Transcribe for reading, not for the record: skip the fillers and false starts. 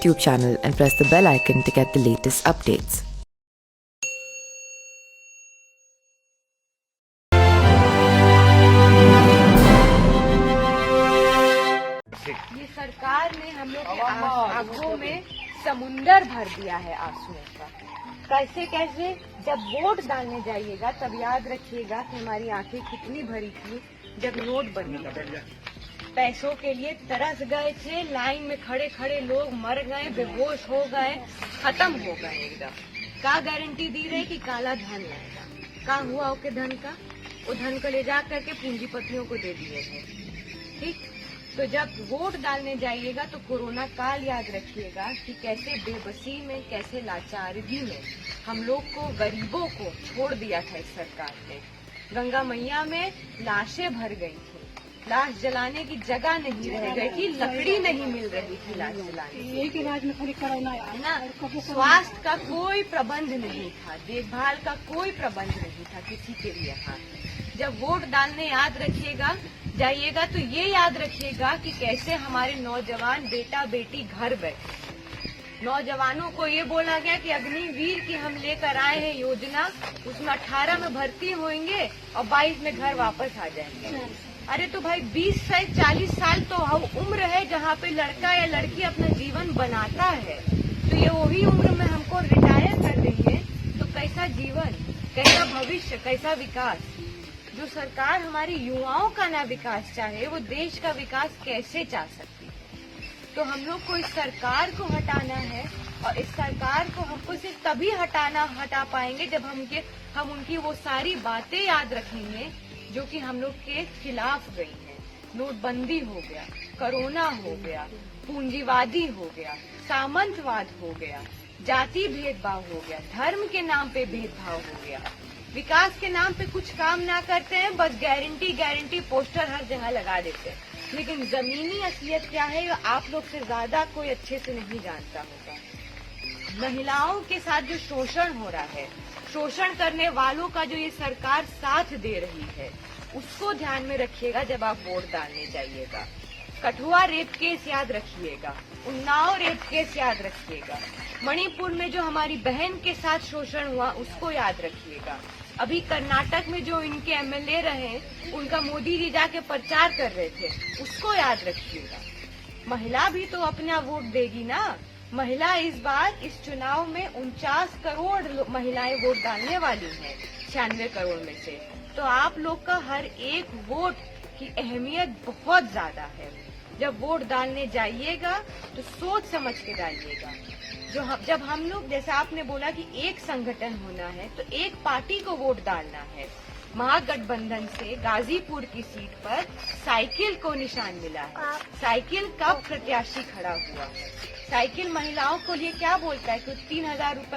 YouTube channel and press the bell icon to get the latest updates. ये सरकार ने हम लोग के आंखों में समुंदर भर दिया है आंसुओं का। कैसे कैसे जब वोट डालने जाइएगा तब याद रखिएगा कि हमारी आंखें कितनी भरी थी जब नोट बने। पैसों के लिए तरस गए थे, लाइन में खड़े खड़े लोग मर गए, बेहोश हो गए, खत्म हो गए एकदम। का गारंटी दी रही कि काला धन लाएगा? का हुआ उसके धन का? वो धन को ले जा करके पूंजीपतियों को दे दिए थे। ठीक, तो जब वोट डालने जाइएगा तो कोरोना काल याद रखिएगा कि कैसे बेबसी में, कैसे लाचारगी में हम लोग को, गरीबों को छोड़ दिया था इस सरकार ने। गंगा मैया में लाशें भर गई थी, लाश जलाने की जगह नहीं रह गई थी, लकड़ी नहीं मिल रही थी लाश जलाने की। ना स्वास्थ्य का कोई प्रबंध नहीं था, देखभाल का कोई प्रबंध नहीं था किसी के भी यहाँ। जब वोट डालने याद रखिएगा जाइएगा तो ये याद रखिएगा कि कैसे हमारे नौजवान बेटा बेटी घर बैठे। नौजवानों को ये बोला गया कि अग्निवीर की हम लेकर आए हैं योजना, उसमें 18 में भर्ती होंगे और 22 में घर वापस आ जाएंगे। अरे तो भाई 20 से 40 साल तो उम्र है जहाँ पे लड़का या लड़की अपना जीवन बनाता है, तो ये वही उम्र में हमको रिटायर कर देंगे तो कैसा जीवन, कैसा भविष्य, कैसा विकास? जो सरकार हमारी युवाओं का ना विकास चाहे वो देश का विकास कैसे चाह सकती? तो हम लोग को इस सरकार को हटाना है और इस सरकार को हमको सिर्फ तभी हटा पाएंगे जब हम उनकी वो सारी बातें याद रखेंगे जो कि हम लोग के खिलाफ गई हैं। नोटबंदी हो गया, कोरोना हो गया, पूंजीवादी हो गया, सामंतवाद हो गया, जाति भेदभाव हो गया, धर्म के नाम पे भेदभाव हो गया, विकास के नाम पे कुछ काम ना करते हैं, बस गारंटी पोस्टर हर जगह लगा देते हैं। लेकिन जमीनी असलियत क्या है आप लोग से ज्यादा कोई अच्छे से नहीं जानता होगा। महिलाओं के साथ जो शोषण हो रहा है, शोषण करने वालों का जो ये सरकार साथ दे रही है, उसको ध्यान में रखिएगा जब आप वोट डालने जाइएगा। कठुआ रेप केस याद रखिएगा, उन्नाव रेप केस याद रखिएगा, मणिपुर में जो हमारी बहन के साथ शोषण हुआ उसको याद रखिएगा। अभी कर्नाटक में जो इनके एमएलए रहे उनका मोदी जी जाके प्रचार कर रहे थे, उसको याद रखिएगा। महिला भी तो अपना वोट देगी ना। महिला इस बार इस चुनाव में 49 करोड़ महिलाएं वोट डालने वाली हैं 96 करोड़ में से। तो आप लोग का हर एक वोट की अहमियत बहुत ज्यादा है। जब वोट डालने जाइएगा तो सोच समझ के डालिएगा। जब हम लोग, जैसे आपने बोला कि एक संगठन होना है तो एक पार्टी को वोट डालना है। महागठबंधन से गाजीपुर की सीट पर साइकिल को निशान मिला है। साइकिल का प्रत्याशी खड़ा हुआ है। साइकिल महिलाओं को लिए क्या बोलता है कि 3000 रुपए